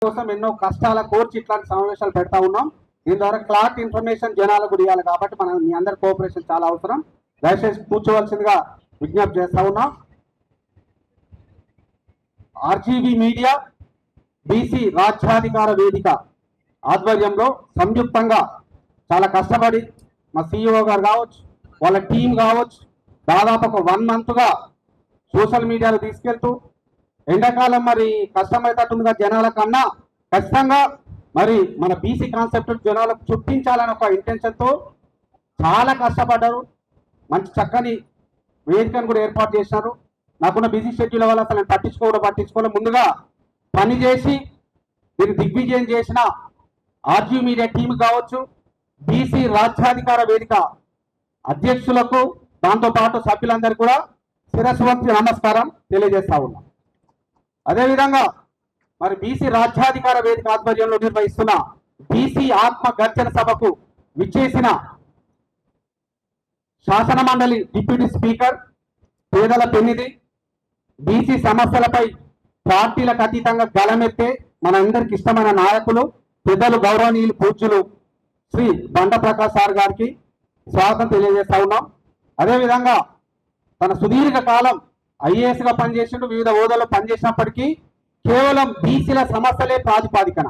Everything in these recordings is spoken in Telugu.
కోసం ఎన్నో కష్టాల కోర్చి ఇట్లాంటి సమావేశాలు పెడతా ఉన్నాం. దీని ద్వారా క్లాట్ ఇన్ఫర్మేషన్ జనాలకు ఇవ్వాలి కాబట్టి మనం మీ అందరి కోఆపరేషన్ చాలా అవసరం. దయచేసి కూర్చోవలసిందిగా విజ్ఞప్తి చేస్తా ఉన్నాం. ఆర్జీవీ మీడియా బీసీ రాజ్యాధికార వేదిక ఆధ్వర్యంలో సంయుక్తంగా చాలా కష్టపడి మా సిఇఓ గారు కావచ్చు, వాళ్ళ టీం కావచ్చు, దాదాపు ఒక 1 monthగా సోషల్ మీడియాలో తీసుకెళ్తూ ఎండాకాలం మరి కష్టమైనట్టుందిగా జనాల కన్నా ఖచ్చితంగా మరి మన బీసీ కాన్సెప్ట్ జనాలకు చూపించాలని ఒక ఇంటెన్షన్తో చాలా కష్టపడ్డారు. మంచి చక్కని వేదికను కూడా ఏర్పాటు చేశారు. నాకున్న బిజీ షెడ్యూల్ వల్ల అసలు నేను పట్టించుకోవాలి. ముందుగా పని చేసి దీన్ని దిగ్విజయం చేసిన ఆర్జీ మీడియా టీం కావచ్చు, బీసీ రాజ్యాధికార వేదిక అధ్యక్షులకు, దాంతోపాటు సభ్యులందరూ కూడా శిరస్సు వంచి నమస్కారం తెలియజేస్తా ఉన్నాం. అదేవిధంగా మరి బీసీ రాజ్యాధికార వేదిక ఆధ్వర్యంలో నిర్వహిస్తున్న బీసీ ఆత్మ గర్జన సభకు విచ్చేసిన శాసన మండలి డిప్యూటీ స్పీకర్ పేదల పెన్నిధి, బీసీ సమస్యలపై పార్టీలకు అతీతంగా గళమెత్తే మనందరికి ఇష్టమైన నాయకులు, పెద్దలు, గౌరవనీయులు, పూజ్యులు శ్రీ బండ ప్రకాష్ సార్ గారికి స్వాగతం తెలియజేస్తా ఉన్నాం. అదేవిధంగా తన సుదీర్ఘ కాలం ఐఏఎస్గా పనిచేసిండు, వివిధ హోదాలో పనిచేసినప్పటికీ కేవలం బీసీల సమస్యలే ప్రాతిపాదికన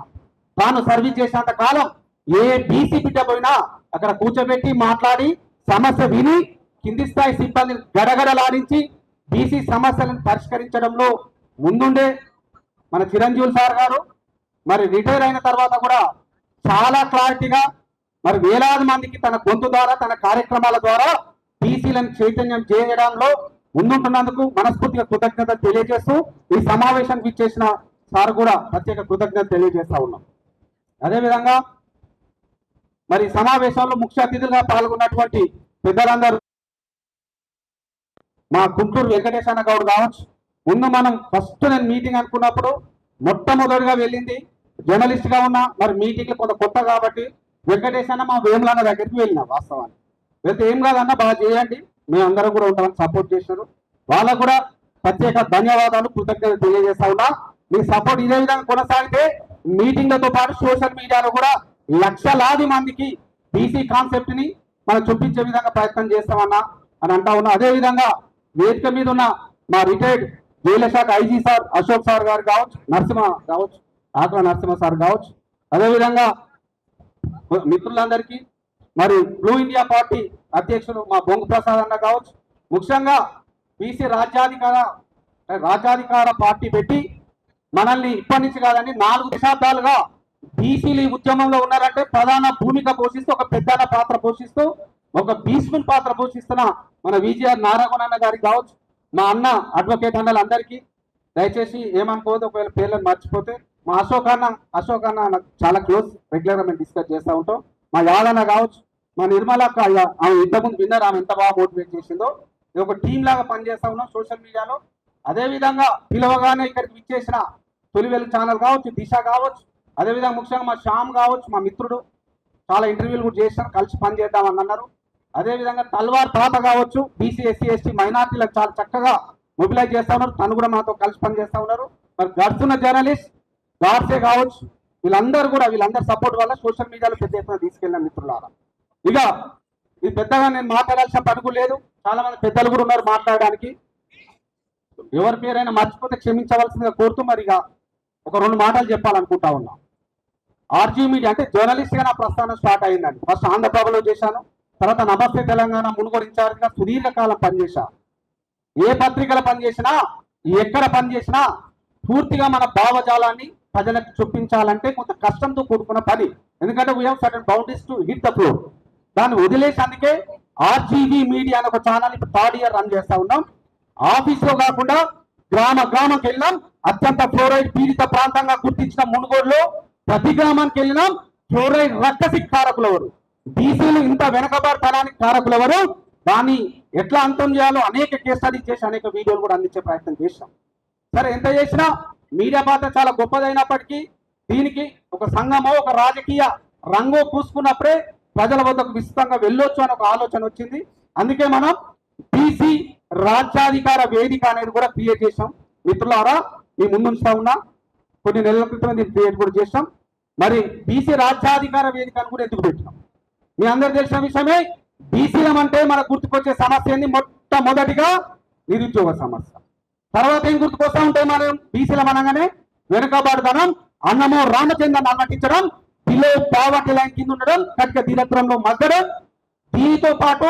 తాను సర్వీస్ చేసినంత కాలం ఏ బీసీ బిడ్డ పోయినా అక్కడ కూర్చోబెట్టి మాట్లాడి సమస్య విని కింది స్థాయి సిబ్బందిని గడగడలాడించి బీసీ సమస్యలను పరిష్కరించడంలో ముందుండే మన చిరంజీవి సార్ గారు మరి రిటైర్ అయిన తర్వాత కూడా చాలా క్లారిటీగా మరి వేలాది మందికి తన గొంతు ద్వారా, తన కార్యక్రమాల ద్వారా బీసీలను చైతన్యం చేయడంలో ముందుంటున్నందుకు మనస్ఫూర్తిగా కృతజ్ఞతలు తెలియజేస్తూ ఈ సమావేశానికి ఇచ్చేసిన సార్ కూడా ప్రత్యేక కృతజ్ఞతలు తెలియజేస్తా ఉన్నాం. అదేవిధంగా మరి సమావేశంలో ముఖ్య అతిథులుగా పాల్గొన్నటువంటి పెద్దలందరూ మా గుంటూరు వెంకటేశ్వర గౌడ్ కావచ్చు. ముందు మనం ఫస్ట్ నేను మీటింగ్ అనుకున్నప్పుడు మొట్టమొదటిగా వెళ్ళింది జర్నలిస్ట్ గా ఉన్నా, మరి మీటింగ్లు కొంత కొత్త కాబట్టి వెంకటేశ్వర మా వేములన్న దగ్గరికి వెళ్ళిన. వాస్తవాన్ని వెళ్తే ఏం కాదన్నా బాగా చేయండి, మేము అందరం కూడా ఉంటామని సపోర్ట్ చేశారు. వాళ్ళకు కూడా ప్రత్యేక ధన్యవాదాలు, కృతజ్ఞతలు తెలియజేస్తా ఉన్నా. మీ సపోర్ట్ ఇదే విధంగా కొనసాగితే మీటింగ్లతో పాటు సోషల్ మీడియాలో కూడా లక్షలాది మందికి బీసీ కాన్సెప్ట్ ని మనం చూపించే విధంగా ప్రయత్నం చేస్తామన్నా అని అంటా ఉన్నా. అదేవిధంగా వేదిక మీద ఉన్న మా రిటైర్డ్ జైళ్ల శాఖ ఐజీ సార్ అశోక్ సార్ గారు కావచ్చు, నరసింహ కావచ్చు, ఆకుల నరసింహ సార్ కావచ్చు, అదేవిధంగా మిత్రులందరికీ మరి బ్లూ ఇండియా పార్టీ అధ్యక్షులు మా బొంగు ప్రసాద్ అన్న కావచ్చు. ముఖ్యంగా బీసీ రాజ్యాధికార పార్టీ పెట్టి మనల్ని ఇప్పటి నుంచి కాదని 4 దశాబ్దాలుగా బీసీలు ఉద్యమంలో ఉన్నారంటే ప్రధాన భూమిక పోషిస్తూ, ఒక పెద్దన పాత్ర పోషిస్తూ, ఒక భీష్ముని పాత్ర పోషిస్తున్న మన విజయఆర్ నారాయణ గారికి కావచ్చు, మా అన్న అడ్వకేట్ అన్నలందరికీ దయచేసి ఏమనుకోవద్దు ఒకవేళ పేర్లను మర్చిపోతే. మా అశోక్ అన్న నాకు చాలా క్లోజ్, రెగ్యులర్గా మేము డిస్కస్ చేస్తూ ఉంటాం. మా యాదన్న కావచ్చు, మా నిర్మల ఆమె ఇంతకుముందు విన్నర్, ఆమె ఎంత బాగా మోటివేట్ చేసిందో. ఇది ఒక టీం లాగా పనిచేస్తా ఉన్నాం సోషల్ మీడియాలో. అదేవిధంగా పిలవగానే ఇక్కడికి విచ్చేసిన తొలివెలు ఛానల్ కావచ్చు, దిశ కావచ్చు, అదేవిధంగా ముఖ్యంగా మా శ్యామ్ కావచ్చు, మా మిత్రుడు చాలా ఇంటర్వ్యూలు కూడా చేశాను, కలిసి పని చేద్దామని అన్నారు. అదేవిధంగా తల్వార్ తాత కావచ్చు, బీసీ ఎస్సీ ఎస్టీ మైనార్టీలకు చాలా చక్కగా మొబిలైజ్ చేస్తా ఉన్నారు, తను కూడా మాతో కలిసి పని చేస్తా ఉన్నారు. మరి గడుస్తున్న జర్నలిస్ట్ గాడ్సే కావచ్చు, వీళ్ళందరూ సపోర్ట్ వల్ల సోషల్ మీడియాలో పెద్ద ఎత్తున తీసుకెళ్ళిన మిత్రులారా. ఇక ఇది పెద్దగా నేను మాట్లాడాల్సిన పనుకు లేదు, చాలా మంది పెద్దలు కూడా ఉన్నారు మాట్లాడడానికి. ఎవరి పేరైనా మర్చిపోతే క్షమించవలసిందిగా కోరుతూ మరి ఇక ఒక 2 మాటలు చెప్పాలనుకుంటా ఉన్నా. ఆర్జీ మీడియా అంటే జర్నలిస్ట్ గా నా ప్రస్థానం స్టార్ట్ అయిందండి. ఫస్ట్ ఆంధ్రప్రభలో చేశాను, తర్వాత నమస్తే తెలంగాణ మునుగోడు ఇన్ఛార్జిగా సుదీర్ఘకాలం పనిచేశా. ఏ పత్రికలు పనిచేసినా, ఎక్కడ పనిచేసినా పూర్తిగా మన భావజాలాన్ని ప్రజలకు చూపించాలంటే కొంత కష్టంతో కూడుకున్న పని. ఎందుకంటే we have certain boundaries to hit the floor. దాన్ని వదిలేసి అందుకే ఆర్జీవీ మీడియా అనే ఒక ఛానల్ ఇప్పుడు 3rd year రన్ చేస్తా ఉన్నాం. ఆఫీస్లో కాకుండా గ్రామంకి వెళ్ళినాం. అత్యంత ఫ్లోరైడ్ పీడిత ప్రాంతంగా గుర్తించిన మునుగోడులో ప్రతి గ్రామానికి వెళ్ళినాం. ఫ్లోరైడ్ రక్కసి కారకులు ఎవరు, బీసీలు ఇంత వెనకబాటుతనానికి కారకులు ఎవరు, దాన్ని ఎట్లా అంతం చేయాలో అనేక కేస్ స్టడీస్ చేసి అనేక వీడియోలు కూడా అందించే ప్రయత్నం చేశాం. సరే, ఎంత చేసినా మీడియా పాత్ర చాలా గొప్పదైనప్పటికీ దీనికి ఒక సంఘమో ఒక రాజకీయ రంగో పూసుకున్నప్పుడే ప్రజల వద్దకు విస్తృతంగా వెళ్ళొచ్చు అని ఒక ఆలోచన వచ్చింది. అందుకే మనం బీసీ రాజ్యాధికార వేదిక అనేది కూడా క్రియేట్ చేశాం. మిత్రులారా, మీ ముందుంచుతా ఉన్నా. కొన్ని నెలల క్రితం దీన్ని క్రియేట్ కూడా చేస్తాం. మరి బీసీ రాజ్యాధికార వేదికను కూడా ఎందుకు పెట్టినాం? మీ అందరు తెలిసిన విషయమే. బీసీలం అంటే మనకు గుర్తుకొచ్చే సమస్య ఏంది? మొట్టమొదటిగా నిరుద్యోగ సమస్య. తర్వాత ఏం గుర్తుకొస్తా ఉంటాయి? మనం బీసీలం అనగానే వెనుకబాటుదనం, అన్నమో రామచంద్రన్ అన్నటించడం, బిలో పావర్టీ లైన్ కింద ఉండడం, కటిక దీనత్వంలో మగ్గడం, దీనితో పాటు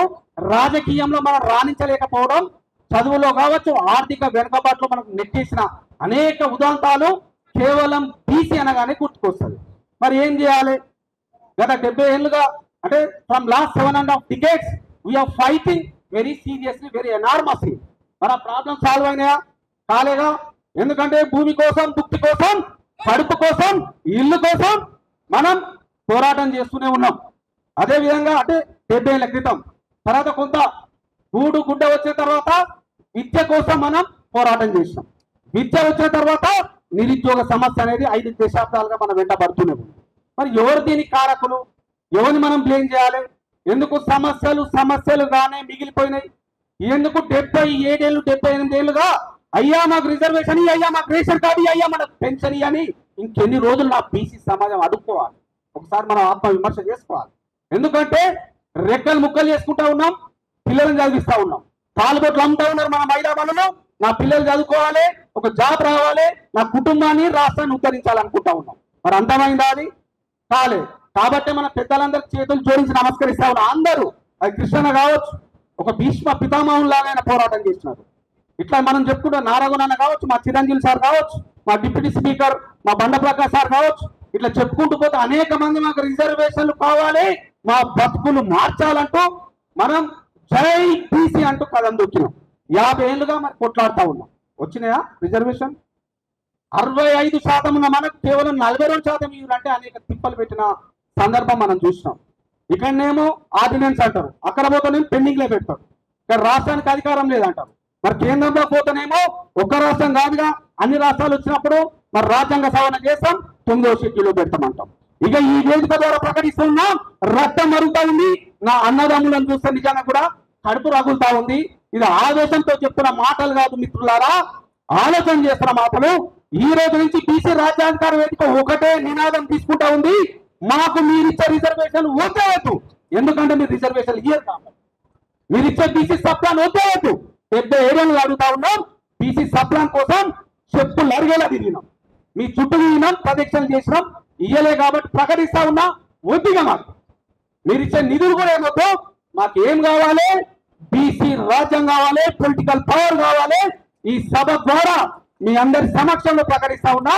రాజకీయంలో మనం రాణించలేకపోవడం, చదువులో కావచ్చు, ఆర్థిక వెనుకబాటులో మనకు నెట్టేసిన అనేక ఉదాంతాలు కేవలం బీసీ అనగానే గుర్తుకొస్తుంది. మరి ఏం చేయాలి? గత 70 ఏళ్ళుగా అంటే from last 7.5 decades we are fighting very seriously, very enormously. మన ప్రాబ్లం సాల్వ్ అయినాయా? కాలేగా. ఎందుకంటే భూమి కోసం, భుక్తి కోసం, కడుపు కోసం, ఇల్లు కోసం మనం పోరాటం చేస్తూనే ఉన్నాం. అదే విధంగా అంటే 70 ఏళ్ల క్రితం, తర్వాత కొంత గూడు గుడ్డ వచ్చిన తర్వాత విద్య కోసం మనం పోరాటం చేసినాం. విద్య వచ్చిన తర్వాత నిరుద్యోగ సమస్య అనేది 5 దశాబ్దాలుగా మనం వెంటబడుతూనే ఉంది. మరి ఎవరు దీనికి కారకులు? ఎవరిని మనం బ్లేమ్ చేయాలి? ఎందుకు సమస్యలుగానే మిగిలిపోయినాయి? ఎందుకు 77 ఏళ్ళు 78 ఏళ్ళుగా అయ్యా మాకు రిజర్వేషన్, అయ్యా మాకు రేషన్ కార్డు, అయ్యా మనకు పెన్షన్ అని ఇంకెన్ని రోజులు నా బీసీ సమాజం అడుక్కోవాలి? ఒకసారి మనం ఆత్మ విమర్శ చేసుకోవాలి. ఎందుకంటే రెక్కలు ముక్కలు చేసుకుంటా ఉన్నాం, పిల్లలను చదివిస్తా ఉన్నాం, తాలుబొట్లు అమ్ముతా ఉన్నారు మన మహిళా మనులు. నా పిల్లలు చదువుకోవాలి, ఒక జాబ్ రావాలి, నా కుటుంబాన్ని రాష్ట్రాన్ని ఉద్ధరించాలనుకుంటా ఉన్నాం. మరి అంతమైందా? అది కాలేదు. కాబట్టి మన పెద్దలందరూ చేతులు జోడించి నమస్కరిస్తా ఉన్నా. అందరూ, అది కృష్ణ కావచ్చు, ఒక భీష్మ పితామహం లాగా పోరాటం చేసినారు. ఇట్లా మనం చెప్పుకుంటే నారాయణ కావచ్చు, మా చిరంజీవి సార్ కావచ్చు, మా డిప్యూటీ స్పీకర్ మా బండప్రకాష్ సార్ కావచ్చు, ఇట్లా చెప్పుకుంటూ పోతే అనేక మంది మాకు రిజర్వేషన్లు కావాలి, మా బతుకులు మార్చాలంటూ మనం జై బీసీ అంటూ కదం దొక్కినాం. 50 ఏళ్ళుగా మరి కొట్లాడుతూ ఉన్నాం. వచ్చినాయా రిజర్వేషన్? 65% ఉన్న మనకు కేవలం 42% ఇవ్వాలంటే అనేక తిప్పలు పెట్టిన సందర్భం మనం చూసినాం. ఇక్కడనేమో ఆర్డినెన్స్ అంటారు, అక్కడ పోతేనేమో పెండింగ్లే పెడతారు. ఇక్కడ రాష్ట్రానికి అధికారం లేదంటారు. మరి కేంద్రంలో పోతేనేమో ఒక రాష్ట్రం కాదుగా, అన్ని రాష్ట్రాలు వచ్చినప్పుడు మరి రాజ్యాంగ సవరణ చేస్తాం, 9వ షెడ్యూల్లో పెడతామంటాం. ఇక ఈ వేదిక ద్వారా ప్రకటిస్తున్నాం, రక్తం మరుగుతా ఉంది. నా అన్నదమ్ములను చూస్తే నిజంగా కూడా కడుపు రగులుతా ఉంది. ఇది ఆవేశంతో చెప్తున్న మాటలు కాదు మిత్రులారా, ఆలోచన చేస్తున్న మాటలు. ఈ రోజు నుంచి బీసీ రాజ్యాంగ వేదిక ఒకటే నినాదం తీసుకుంటా ఉంది, మాకు మీరిచ్చే రిజర్వేషన్ వద్దు. ఎందుకంటే మీరు రిజర్వేషన్ ఇయ్యరు కాబట్టి. మీరు ఇచ్చే బీసీ సప్లాన్ వద్దు. 77 ఏళ్ళు అడుగుతా ఉన్నాం. బీసీ సప్లాన్ కోసం చెప్పులు అరిగేలా తిరిగినాం, మీ చుట్టూ తిరిగినాం, ప్రదక్షిణలు చేసినాం. ఇయ్యలే కాబట్టి ప్రకటిస్తా ఉన్నా, వద్దుగా మాకు. మీరు ఇచ్చే నిధులు కూడా ఏమొద్దు, మాకు ఏం కావాలి? బీసీ రాజ్యం కావాలి, పొలిటికల్ పవర్ కావాలి. ఈ సభ ద్వారా మీ అందరి సమక్షంలో ప్రకటిస్తా ఉన్నా,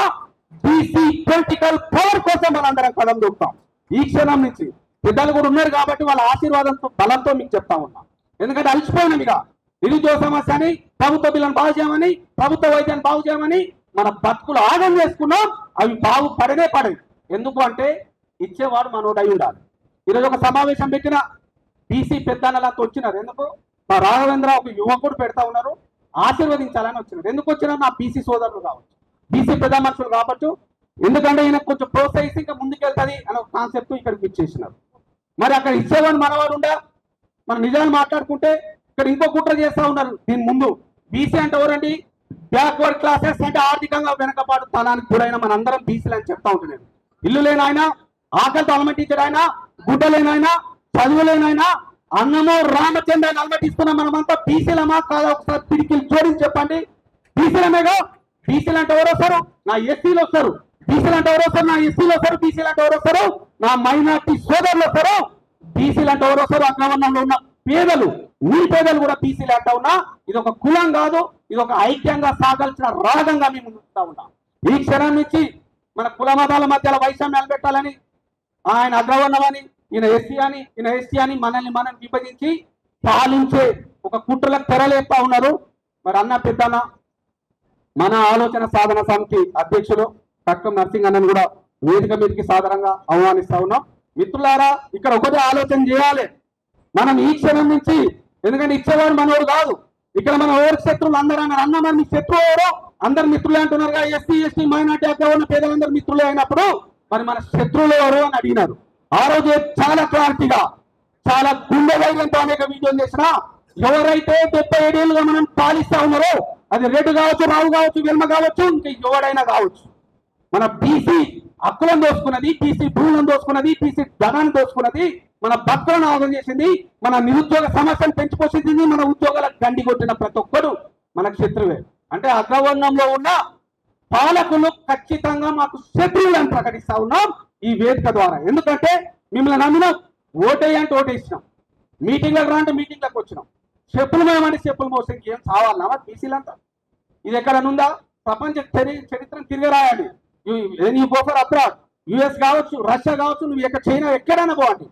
బీసీ పొలిటికల్ పవర్ కోసం మనందరం కదం దొక్కుతాం. ఈ క్షణం నుంచి పెద్దలు కూడా ఉన్నారు కాబట్టి వాళ్ళ ఆశీర్వాదంతో, బలంతో మీకు చెప్తా ఉన్నా. ఎందుకంటే అలసిపోయినాం. ఇక నిరుద్యోగ సమస్య అని, ప్రభుత్వ బిల్లును బాగు చేయమని, ప్రభుత్వ వైద్యాన్ని బాగు చేయమని మన బతుకులు ఆగం చేసుకున్నాం. అవి బాగుపడనే పడవి. ఎందుకు అంటే ఇచ్చేవాడు మనోడు అయి ఉండాలి. ఈరోజు ఒక సమావేశం పెట్టిన బీసీ పెద్దన్నలంతా వచ్చినారు. ఎందుకు? మా రాఘవేంద్ర ఒక యువకుడు పెడతా ఉన్నారు, ఆశీర్వదించాలని వచ్చినారు. ఎందుకు వచ్చినా? నా బీసీ సోదరులు కావచ్చు, బీసీ పెద్ద మనుషులు కావచ్చు. ఎందుకంటే ఈయన కొంచెం ప్రోత్సహిస్తే ఇంకా ముందుకెళ్తుంది అనే ఒక కాన్సెప్ట్ ఇక్కడికి ఇచ్చేసినారు. మరి అక్కడ ఇచ్చేవాడు మనవాడు ఉండా? మన నిజాలు మాట్లాడుకుంటే ఇక్కడ ఇంకో కుట్ర చేస్తా ఉన్నారు. దీని ముందు బీసీ అంటే ఎవరండి? బ్యాక్వర్డ్ క్లాసెస్ అంటే ఆర్థికంగా వెనకపాటు తనానికి గురైన మనందరం బీసీలు అని చెప్తా ఉంటున్నాను. ఇల్లు లేనాయన, ఆకలితో అలమటించాడు ఆయన, గుడ్డ లేనాయన, చదువు లేనాయన, అన్నమో రామచంద్రని అలమటిస్తున్నాం. మనమంతా బీసీలమా కాదా? ఒకసారి పిడికిలు జోడించి చెప్పండి. బీసీలమేగా. బీసీలు అంటే ఎవరు వస్తారు? నా ఎస్సీలు వస్తారు. బీసీలు అంటే ఎవరు వస్తారు? నా ఎస్సీలు వస్తారు. బీసీలు అంటే ఎవరు వస్తారు? నా మైనార్టీ సోదరులు వస్తారు. బీసీలు అంటే ఎవరు వస్తారు? అగ్రవర్ణంలో ఉన్న పేదలు, మీ పేదలు కూడా బీసీలు అంటా ఉన్నా. ఇది ఒక కులం కాదు, ఇది ఒక ఐక్యంగా సాగాల్సిన రాగంగా మేము ముందుతా ఉన్నాం. ఈ క్షణం నుంచి మన కుల మతాల మధ్యలో వైషమ్యాలు పెట్టాలని, ఆయన అగ్రవర్ణమని, ఈయన ఎస్సీ అని, ఈయన ఎస్టీ అని మనల్ని మనం విభజించి పాలించే ఒక కుట్రలకు తెరలేస్తా ఉన్నారు. మరి అన్న పెద్దన్న మన ఆలోచన సాధన సమితి అధ్యక్షులు కక్కం నర్సింగ్ అన్నను కూడా వేదిక మీదకి సాధారణంగా ఆహ్వానిస్తా ఉన్నాం. మిత్రులారా, ఇక్కడ ఒకటే ఆలోచన చేయాలి మనం ఈ క్షణం నుంచి. ఎందుకంటే ఇచ్చేవాడు మనోడు కాదు. ఇక్కడ మన ఎవరి శత్రువులు అందరూ అన్నారు. అన్న మన మీ శత్రువు ఎవరో? అందరు మిత్రులే అంటున్నారు. ఎస్సీ ఎస్టీ మైనార్టీ అగ్రవర్ణ పేదలందరూ మిత్రులే అయినప్పుడు మరి మన శత్రువులు ఎవరు అని అడిగినారు. ఆ రోజు చాలా క్లారిటీగా, చాలా గుండె ధైర్యంతో అనేక వీడియోలు చేసినా, ఎవరైతే 77 ఏళ్ళుగా మనం పాలిస్తా ఉన్నారో, అది రెడ్డి కావచ్చు, రావు కావచ్చు, వెల్మ కావచ్చు, ఇంకా ఎవడైనా కావచ్చు, మన బీసీ హక్కులను దోచుకున్నది, బీసీ భూములను దోచుకున్నది, బీసీ ధనాన్ని దోచుకున్నది, మన భక్తులను ఆగం చేసింది, మన నిరుద్యోగ సమస్యను పెంచుకొచ్చింది, మన ఉద్యోగాల గండి కొట్టిన ప్రతి ఒక్కరు మన శత్రువే. అంటే అగ్రవర్ణంలో ఉన్న పాలకులు ఖచ్చితంగా మాకు శత్రువులను ప్రకటిస్తా ఉన్నాం ఈ వేదిక ద్వారా. ఎందుకంటే మిమ్మల్ని నమ్మినాం, ఓటేయంటే ఓటేసినాం, మీటింగ్లకు రాంటే మీటింగ్లకు వచ్చినాం, చెప్పులు మేమంటే చెప్పులు మోసం ఏం చావాలన్నా బీసీలంతా. ఇది ఎక్కడనుందా? ప్రపంచ చరిత్రను తిరిగి రాయాలి. You go for abroad, US కావచ్చు, రష్యా కావచ్చు, నువ్వు చైనా ఎక్కడైనా పోవాలి.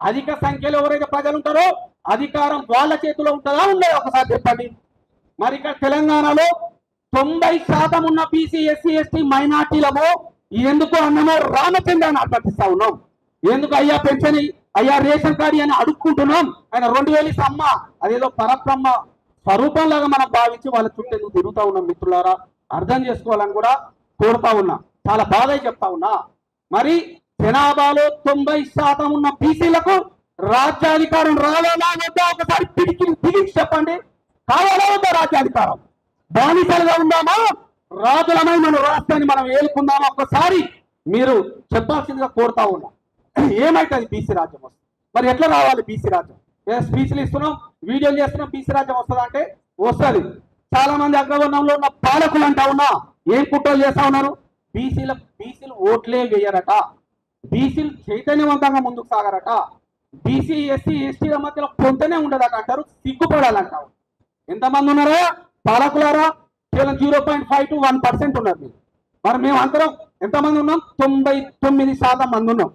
అధిక సంఖ్యలో ఎవరైతే ప్రజలు ఉంటారో అధికారం వాళ్ళ చేతిలో ఉంటుందా ఉండదు ఒకసారి చెప్పండి. మరి ఇక్కడ తెలంగాణలో 90% ఉన్న బీసీ ఎస్సీ ఎస్టీ మైనార్టీలము ఎందుకు అన్నమో రామచంద్రాన్ని అర్థిస్తా ఉన్నాం. ఎందుకు అయ్యా పెన్షన్, అయ్యా రేషన్ కార్డు అని అడుక్కుంటున్నాం. ఆయన 2000 ఇస్తే అమ్మ అదేదో పరబ్రహ్మ స్వరూపంలాగా మనం భావించి వాళ్ళ చుట్టూ ఎందుకు తిరుగుతా ఉన్నాం. మిత్రులారా అర్థం చేసుకోవాలని కూడా కోరుతా ఉన్నా, చాలా బాధ చెప్తా ఉన్నా. మరి జనాభాలో 90% ఉన్న బీసీలకు రాజ్యాధికారం రావాలా వద్దా ఒకసారి పిడికి చెప్పండి. కావాలా వద్దా రాజ్యాధికారం? బానిసలుగా ఉందామా, రాజులమై మన రాష్ట్రాన్ని మనం ఏలుకుందామా? ఒక్కసారి మీరు చెప్పాల్సిందిగా కోరుతా ఉన్నా. ఏమైతుంది బీసీ రాజ్యం వస్తుంది? మరి ఎట్లా రావాలి బీసీ రాజ్యం? స్పీచ్లు ఇస్తున్నాం, వీడియోలు చేస్తున్నాం, బీసీ రాజ్యం వస్తుందా అంటే వస్తుంది. చాలా మంది అగ్రవర్ణంలో ఉన్న పాలకులు అంటా ఉన్నా ఏం కుట్రలు చేస్తా ఉన్నారు? బీసీలు ఓట్లే వేయరట, బీసీలు చైతన్యవంతంగా ముందుకు సాగరట, బీసీ ఎస్సీ ఎస్టీల మధ్యలో పొంతనే ఉండదట అంటారు. సిగ్గుపడాలంటారు. ఎంతమంది ఉన్నారా పాలకులారా? కేవలం 0.5 to 1% ఉన్నారు. మరి మేము అందరం ఎంతమంది ఉన్నాం? 99% మంది ఉన్నాం.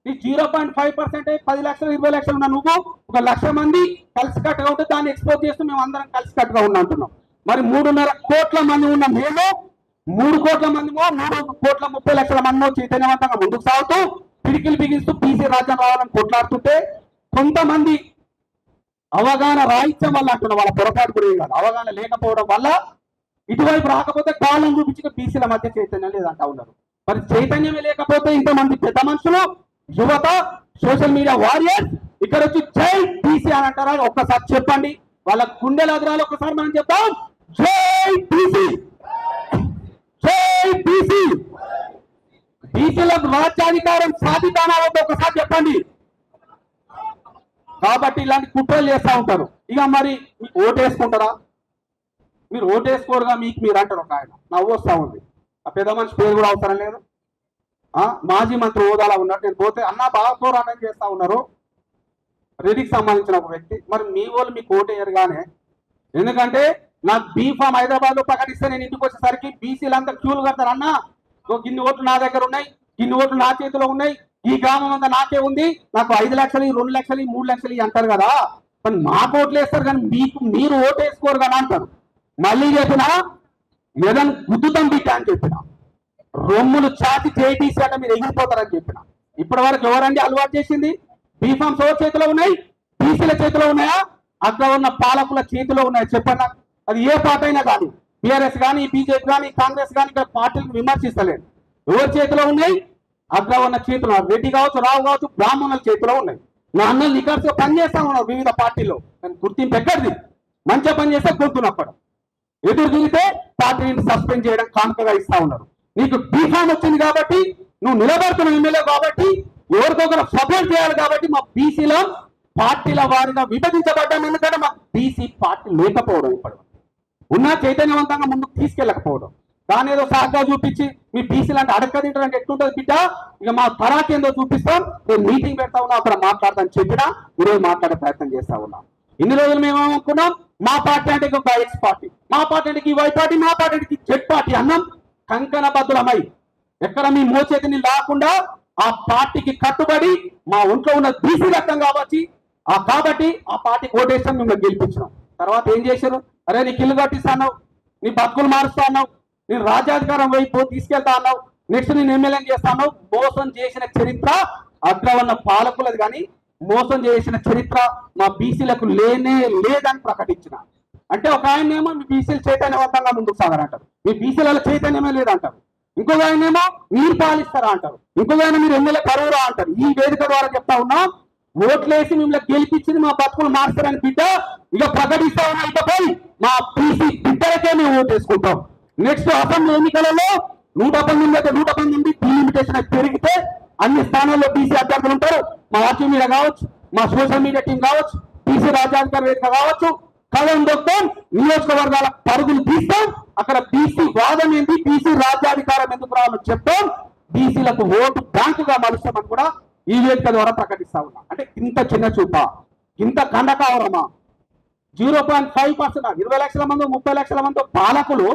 ఈ 0.5% 10 లక్షలు 20 లక్షలు ఉన్నా నువ్వు 1 లక్ష మంది కలిసికట్టుగా ఉంటే దాన్ని ఎక్స్పోజ్ చేస్తూ మేము అందరం కలిసికట్టుగా ఉంటున్నాం. మరి 3.5 కోట్ల మంది ఉన్న మేము 3 కోట్ల మందిమో 3 కోట్ల 30 లక్షల మందిమో చైతన్యవంతంగా ముందుకు సాగుతూ పిడికిలు బిగిస్తూ బీసీ రాజ్యం రావాలని కొట్లాడుతుంటే కొంతమంది అవగాహన రాహిత్యం వల్ల అంటున్న వాళ్ళ పొరపాటు కూడా ఏం కాదు, అవగాహన లేకపోవడం వల్ల ఇటువైపు రాకపోతే కాలం చూపించి బీసీల మధ్య చైతన్యం లేదంటా ఉన్నారు. మరి చైతన్యమే లేకపోతే ఇంతమంది పెద్ద మనుషులు, యువత, సోషల్ మీడియా వారియర్స్ ఇక్కడ వచ్చి జై బీసీ అని అంటారా? ఒక్కసారి చెప్పండి. వాళ్ళ గుండెల అదరాలు ఒక్కసారి మనం చెప్తాం, జై బీసీ, జై బీసీ. బీసీలకు రాజ్యాధికారం సాధితానా వద్ద ఒకసారి చెప్పండి. కాబట్టి ఇలాంటి కుట్రలు చేస్తూ ఉంటారు. ఇక మరి ఓటేసుకుంటారా? మీరు ఓటేసుకోరుగా మీకు మీరు అంటారు. ఒక ఆయన నవ్వు వస్తూ ఉంది, ఆ పెద్ద మనిషి పేరు కూడా అవసరం లేదు, మాజీ మంత్రి హోదాలా ఉన్నట్టు. నేను పోతే అన్న బాగా పోరాటం చేస్తా ఉన్నారు రెడ్డికి సంబంధించిన ఒక వ్యక్తి. మరి మీ వాళ్ళు మీకు ఓటేయరు కానీ, ఎందుకంటే నాకు బీఫామ్ హైదరాబాద్ లో ప్రకటిస్తే నేను ఇంటికి వచ్చేసరికి బీసీలంతా క్యూలు కడతారు. అన్న ఇన్ని ఓట్లు నా దగ్గర ఉన్నాయి, ఇన్ని ఓట్లు నా చేతిలో ఉన్నాయి, ఈ గ్రామం అంతా నాకే ఉంది, నాకు 5 లక్షలు 2 లక్షలు 3 లక్షలు అంటారు కదా. మరి మాకు ఓట్లు వేస్తారు కానీ మీరు ఓటు వేసుకోరు కదా అంటారు. మళ్ళీ చెప్పిన ఏదైనా గుద్దుతం బిడ్డ అని చెప్పిన, రొమ్ములు చాటి చేటీసీ అంటే మీరు ఎగిరిపోతారని చెప్పిన. ఇప్పటి వరకు ఎవరండి అలవాటు చేసింది? బీఫామ్స్ ఎవరి చేతిలో ఉన్నాయి? బీసీల చేతిలో ఉన్నాయా? అక్కడ ఉన్న పాలకుల చేతిలో ఉన్నాయా? చెప్పండి. అది ఏ పార్టీ అయినా కానీ, టీఆర్ఎస్ కానీ, బీజేపీ కానీ, కాంగ్రెస్ కానీ, ఇక్కడ పార్టీలను విమర్శిస్తలేదు. ఎవరి చేతిలో ఉన్నాయి? అక్కడ ఉన్న చేతిలో, రెడ్డి కావచ్చు, రావు కావచ్చు, బ్రాహ్మణుల చేతిలో ఉన్నాయి. నా అన్నలు నికార్సుగా పనిచేస్తా ఉన్నారు వివిధ పార్టీలో, కానీ గుర్తింపు ఎక్కడిది? మంచిగా పనిచేస్తే గుర్తున్నప్పుడు, ఎదురు తిరిగితే పార్టీని సస్పెండ్ చేయడం కానుకగా ఇస్తా ఉన్నారు. నీకు బీఫామ్ వచ్చింది కాబట్టి, నువ్వు నిలబడుతున్న ఎమ్మెల్యే కాబట్టి, ఎవరికొకరు సపోర్ట్ చేయాలి కాబట్టి మా బీసీలో పార్టీల వారిగా విభజించబడ్డాం. ఎందుకంటే మాకు బీసీ పార్టీ లేకపోవడం, ఇప్పుడు ఉన్న చైతన్యవంతంగా ముందుకు తీసుకెళ్ళకపోవడం, దాని ఏదో సాగ్గా చూపించి మీ బీసీలు అంటే అడక్క తింటారంటే ఎట్లుంటుంది బిడ్డ, ఇక మా తరాకి ఏందో చూపిస్తాం, నేను మీటింగ్ పెడతా ఉన్నా, అక్కడ మాట్లాడతాను చెప్పినా ఈరోజు మాట్లాడే ప్రయత్నం చేస్తా ఉన్నాం. ఇన్ని రోజులు మేము ఏమనుకున్నాం, మా పార్టీ అంటే ఒక ఎక్స్ పార్టీ, మా పార్టీ అంటే ఈ వై పార్టీ, మా పార్టీ అంటే జెడ్ పార్టీ అన్నాం. కంకణ బద్దులమై ఎక్కడ మీ మోచేతిని లేకుండా ఆ పార్టీకి కట్టుబడి మా ఒంట్లో ఉన్న బీసీ రక్తం కాబట్టి ఆ పార్టీకి ఓటేసాం, మిమ్మల్ని గెలిపించినాం. తర్వాత ఏం చేశారు? అరే నీకు ఇల్లు కట్టిస్తాను, నీ బతుకులు మారుస్తా అన్నావు, నేను రాజ్యాధికారం వైపు తీసుకెళ్తా అన్నావు, నెక్స్ట్ నేను ఎమ్మెల్యే చేస్తాను. మోసం చేసిన చరిత్ర అగ్రవర్ణ పాలకులది, కానీ మోసం చేసిన చరిత్ర మా బీసీలకు లేనే లేదని ప్రకటించిన. అంటే ఒక ఆయనేమో మీ బీసీలు చైతన్యవంతంగా ముందుకు సాగారంటారు, మీ బీసీల చైతన్యమే లేదంటారు. ఇంకొక ఆయనేమో మీరు పాలిస్తారా అంటారు, ఇంకొక ఆయన మీరు ఎమ్మెల్యే కరువురా అంటారు. ఈ వేదిక ద్వారా చెప్తా ఉన్నా, ఓట్లేసి మిమ్మల్ని గెలిపించింది మా బతుకులు మార్చారని బిడ్డ ఇక ప్రకటిస్తా ఉన్నా. ఇకపై మా బీసీ బిడ్డలకే మేము ఓటేసుకుంటాం. నెక్స్ట్ అసెంబ్లీ ఎన్నికలలో 119 అయితే 119 డీలిమిటేషన్ అయితే పెరిగితే అన్ని స్థానాల్లో బీసీ అభ్యర్థులు ఉంటారు. మా వాట్సాప్ మీడియా కావచ్చు, మా సోషల్ మీడియా టీం కావచ్చు, బీసీ రాజ్యాధికార వేదిక కావచ్చు, కలం దొక్కుతాం, నియోజకవర్గాల పరుగులు తీస్తాం. అక్కడ బీసీ వాదం ఏంటి, బీసీ రాజ్యాధికారం ఎందుకు రావాలో చెప్తాం. బీసీలకు ఓటు బ్యాంకుగా మలుస్తామని కూడా ఈ వేదిక ద్వారా ప్రకటిస్తా ఉన్నా. అంటే ఇంత చిన్న చూప, ఇంత కండకావరమా? 0.5%, 20 లక్షల మంది 30 లక్షల మంది పాలకులు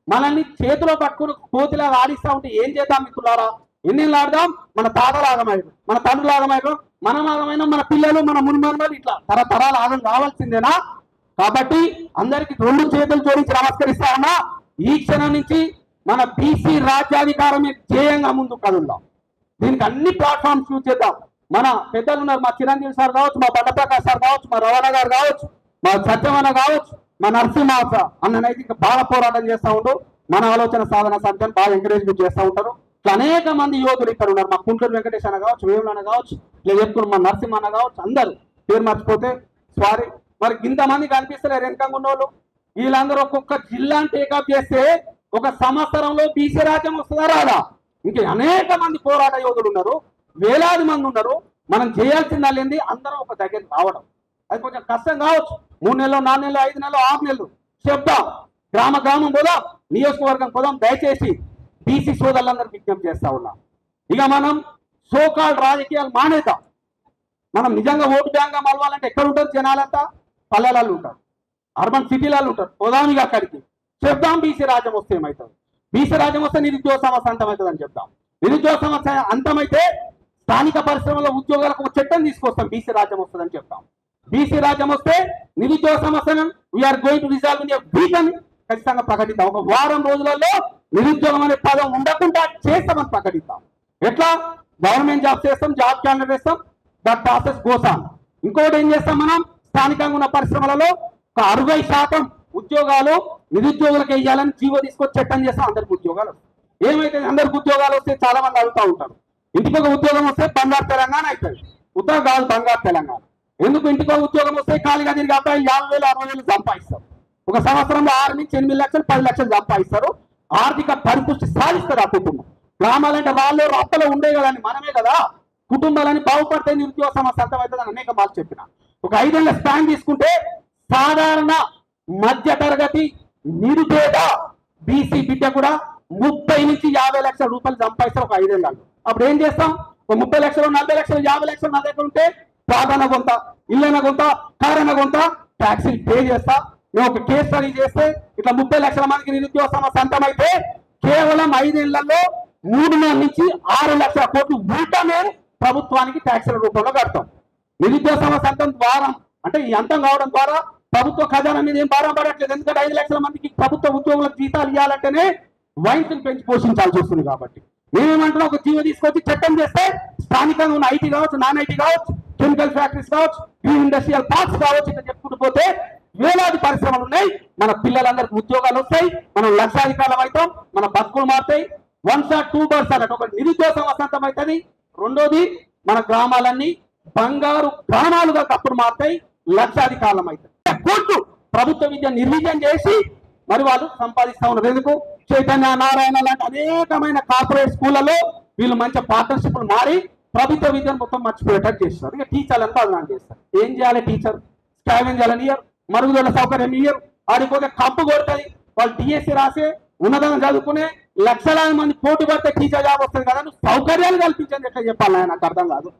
మనల్ని చేతిలో పట్టుకుని కోతిలాగా ఆడిస్తా ఉంటే ఏం చేద్దాం మిత్రులారా? ఎన్నేళ్ళు ఆడదాం? మన తాతలు ఆగమయ్యారు, మన తండ్రులు ఆగమయ్యారు, మనం ఆగమైన మన పిల్లలు, మన మున్మనులు, ఇట్లా తరతరాలు ఆగం కావాల్సిందేనా? కాబట్టి అందరికి 2 చేతులు జోడించి నమస్కరిస్తా ఉన్నా. ఈ క్షణం నుంచి మన బీసీ రాజ్యాధికారమే ధ్యేయంగా ముందు కదులుదాం. దీనికి అన్ని ప్లాట్ఫామ్స్ యూజ్ చేద్దాం. మన పెద్దలు ఉన్నారు, మా చిరంజీవి సార్ కావచ్చు, మా బండప్రకాష్ సార్ కావచ్చు, మా రవాణా గారు కావచ్చు, మా సత్యమన్న కావచ్చు, మా నరసింహ అన్ననైతే ఇంకా బాగా పోరాటం చేస్తూ ఉంటూ మన ఆలోచన సాధన సంఖ్యను బాగా ఎంకరేజ్మెంట్ చేస్తూ ఉంటారు. ఇట్లా అనేక మంది యోధులు ఇక్కడ ఉన్నారు. మా కుంటూరు వెంకటేష్ అన్న కావచ్చు, వేములన్న కావచ్చు, ఇలా చెప్పుకున్న మా నరసింహ అన్న కావచ్చు, అందరూ పేరు మర్చిపోతే సారీ. మరి ఇంతమంది కనిపిస్తలేరు వెనకంగా ఉన్నోళ్ళు. వీళ్ళందరూ ఒక్కొక్క జిల్లాను టేకప్ చేస్తే ఒక సంవత్సరంలో బీసీ రాజ్యం వస్తుందా రాదా? ఇంకా అనేక మంది పోరాట యోధులు ఉన్నారు, వేలాది మంది ఉన్నారు. మనం చేయాల్సింది అందరం ఒక దగ్గర రావడం. అది కొంచెం కష్టం కావచ్చు. 3 నెలలు, 4 నెలలు, 5 నెలలు, 6 నెలలు చెప్తాం. గ్రామం పోదాం, నియోజకవర్గం పోదాం. దయచేసి బీసీ సోదరులందరూ విజ్ఞప్తి చేస్తా ఉన్నాం. ఇక మనం సోకాల్డ్ రాజకీయాలు మానేద్దాం. మనం నిజంగా ఓటు బ్యాంక్గా మలవాలంటే ఎక్కడ ఉంటారు? జనాలంతా పల్లెలలో ఉంటారు, అర్బన్ సిటీలలో ఉంటారు. పోదాం ఇక అక్కడికి చెప్దాం. బీసీ రాజ్యం వస్తే ఏమవుతుంది? బీసీ రాజ్యం వస్తే నిరుద్యోగ సమస్య అంతమవుతుంది అని చెప్తాం. నిరుద్యోగ సమస్య అంతమైతే స్థానిక పరిశ్రమలో ఉద్యోగాలకు ఒక చట్టం తీసుకొస్తాం. బీసీ రాజ్యం వస్తుందని చెప్తాం. బీసీ రాజ్యం వస్తే నిరుద్యోగ సమస్యను we are going to resolve in a week అని ఖచ్చితంగా ప్రకటిద్దాం. ఒక వారం రోజులలో నిరుద్యోగం అనే పదం ఉండకుండా చేస్తామని ప్రకటిద్దాం. ఎట్లా? గవర్నమెంట్ జాబ్ చేస్తాం, జాబ్ క్యాలెండర్ వేస్తాం, దట్ ప్రాసెస్ గోస్ ఆన్. ఇంకోటి ఏం చేస్తాం? మనం స్థానికంగా ఉన్న పరిశ్రమలలో ఒక 60% ఉద్యోగాలు నిరుద్యోగులకు వేయాలని జీవో తీసుకొచ్చి చట్టం చేస్తాం. అందరికి ఉద్యోగాలు ఏమైతే అందరికి ఉద్యోగాలు వస్తే చాలా మంది అడుగుతూ ఉంటారు. ఇంటికి ఒక ఉద్యోగం వస్తే బంగారు తెలంగాణ అవుతుంది. ఉత్తరం కాదు బంగారు తెలంగాణ. ఎందుకు? ఇంటికి ఒక ఉద్యోగం వస్తే ఖాళీగా తిరిగి అబ్బాయి 50,000 60,000 సంపాదిస్తారు. ఒక సంవత్సరంలో 6 నుంచి 8 లక్షలు 10 లక్షలు సంపాదిస్తారు. ఆర్థిక పరిపుష్టి సాధిస్తారు ఆ కుటుంబం. గ్రామాలంటే వాళ్ళు రప్పలో ఉండే కదండి, మనమే కదా. కుటుంబాలని బాగుపడితే నిరుద్యోగ సమస్య అంతమవుతుందని అనేక మాటలు చెప్పిన. ఒక 5 ఏళ్ల స్పాన్ తీసుకుంటే సాధారణ మధ్య తరగతి నిరుపేద బీసీ బిడ్డ కూడా 30 నుంచి 50 లక్షల రూపాయలు సంపాదిస్తారు ఒక 5 ఏళ్ళలో. అప్పుడు ఏం చేస్తాం? ఒక 30 లక్షలు 40 లక్షలు 50 లక్షలు నా దగ్గర ఉంటే ప్రాధాన్య కొంత, ఇళ్ళన కొంత, కారణ కొంత ట్యాక్సీలు పే చేస్తా. మేము ఒక కేసు స్టడీ చేస్తే ఇట్లా 30 లక్షల మందికి నిరుద్యోగ సమస్య అంతమైతే కేవలం 5 ఏళ్లలో 3 నుంచి 6 లక్షల కోట్లు ఉల్టా మేము ప్రభుత్వానికి ట్యాక్సీల రూపంలో కడతాం. నిరుద్యోగ సమస్య అంతం ద్వారా అంటే ఈ అంతం కావడం ద్వారా ప్రభుత్వ ఖజానా మీద ఏం భారం పడట్లేదు. ఎందుకంటే 5 లక్షల మందికి ప్రభుత్వ ఉద్యోగులకు జీతాలు ఇవ్వాలంటేనే వైన్స్ని పెంచి పోషించాల్సి వస్తుంది. కాబట్టి మేమేమంటున్నా, ఒక జీవో తీసుకొచ్చి చట్టం చేస్తే స్థానికంగా ఉన్న ఐటీ కావచ్చు, నాన్ ఐటీ కావచ్చు, కెమికల్ ఫ్యాక్టరీస్ కావచ్చు, గ్రీన్ ఇండస్ట్రియల్ పార్క్స్ కావచ్చు, ఇట్లా చెప్పుకుంటూ పోతే వేలాది పరిశ్రమలు ఉన్నాయి. మన పిల్లలందరికీ ఉద్యోగాలు వస్తాయి, మనం లక్షాధికారులం అవుతాం, మన బతుకులు మారుతాయి. 1 shot 2 birds అన్నట్టు ఒక నిరుద్యోగ సమస్య అంతమవుతుంది. రెండోది, మన గ్రామాలన్నీ బంగారు గ్రామాలుగా అప్పుడు మారుతాయి, లక్షాధికారులం అవుతాయి. కోర్టు ప్రభుత్వ విద్య నిర్వీర్యం చేసి మరి వాళ్ళు సంపాదిస్తా ఉన్నారు. ఎందుకు? చైతన్య, నారాయణ లాంటి అనేకమైన కార్పొరేట్ స్కూళ్లలో వీళ్ళు మంచి పార్ట్నర్షిప్లు మారి ప్రభుత్వ విద్యను మొత్తం మర్చిపోయేటట్టు చేస్తారు. ఇక టీచర్లు అంతా అది చేస్తారు. ఏం చేయాలి? టీచర్ స్కావెంజ్ చేయాలని ఇయర్, మరుగుదొడ్ల సౌకర్యం ఇయర్, ఆడిపోతే కప్పు కొడుతుంది. వాళ్ళు టీఎస్సీ రాసే ఉన్నతంగా చదువుకునే లక్షలాది మంది పోటీ పడితే టీచర్ జాబ్ వస్తుంది కదా. నువ్వు సౌకర్యాలు కల్పించండి ఎట్లా చెప్పాలి? నాకు అర్థం కాదు.